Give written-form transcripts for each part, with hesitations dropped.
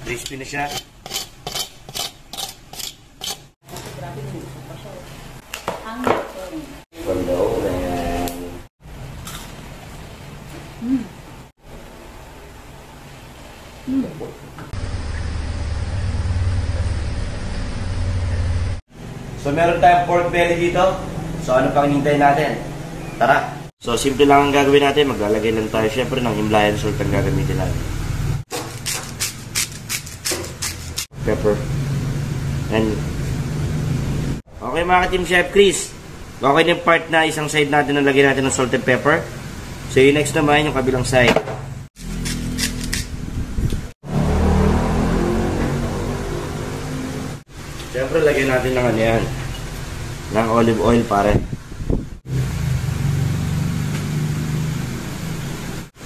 Crispy na siya. Ganda o. So meron tayong pork belly dito. So ano pang hintayin natin? Tara! So simple lang ang gagawin natin. Maglalagay lang tayo syempre ng Himalayan salt ang gagamitin natin. Pepper. And okay mga Team Chef Chris. Okay na yung part na isang side natin na lagyan natin ng salt and pepper. So yung next naman yung kabilang side. Siyempre, lagyan natin ng ano yan. Ng olive oil, pare.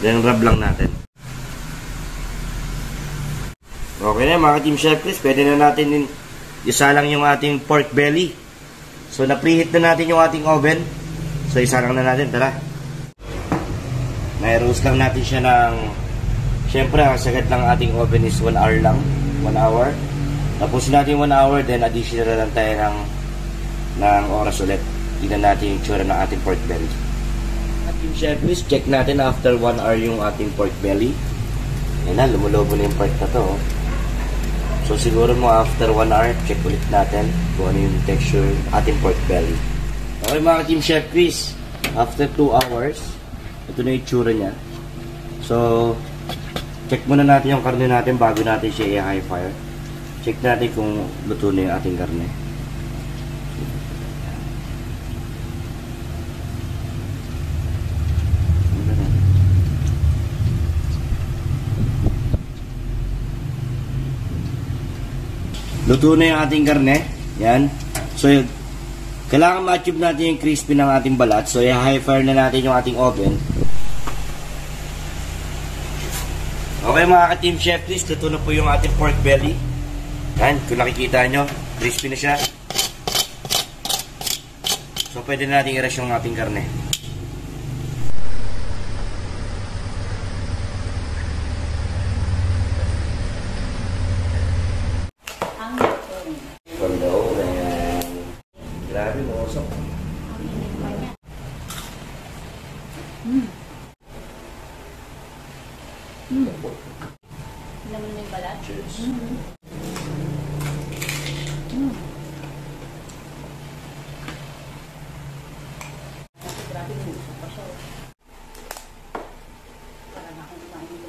Then, rub lang natin. Okay na, mga Team Chef Chris. Pwede na natin isa lang yung ating pork belly. So, na-preheat na natin yung ating oven. So, isa lang na natin. Tara. Na-roast lang natin siya ng... Siyempre, ang sagat ng ating oven is 1 hour lang. 1 hour. Tapos natin 1 hour, then additional na lang tayo ng oras ulit. Tignan natin yung tsura ng ating pork belly. At yung chef, please check natin after 1 hour yung ating pork belly. Yan na, lumulobo na yung part na to. So siguro mo after 1 hour, check ulit natin kung ano yung texture ng ating pork belly. Okay mga Team Chef Chris, after 2 hours, ito na yung tsura niya. So, check muna natin yung karne natin bago natin siya i-high fire. Check natin kung luto na yung ating karne. Luto na yung ating karne. Yan. So, kailangan ma-achieve natin yung crispy ng ating balat. So, i-high fire na natin yung ating oven. Okay mga ka-Team Chef, please, luto na po yung ating pork belly. Yan, kung nakikita nyo, crispy na siya. So, pwede na natin i-rush yung ating karne. Ganda o. Grabe mo, usok. Naman yung balat. Cheers. Grabe mo, usok pa siya. Parang akong kumain.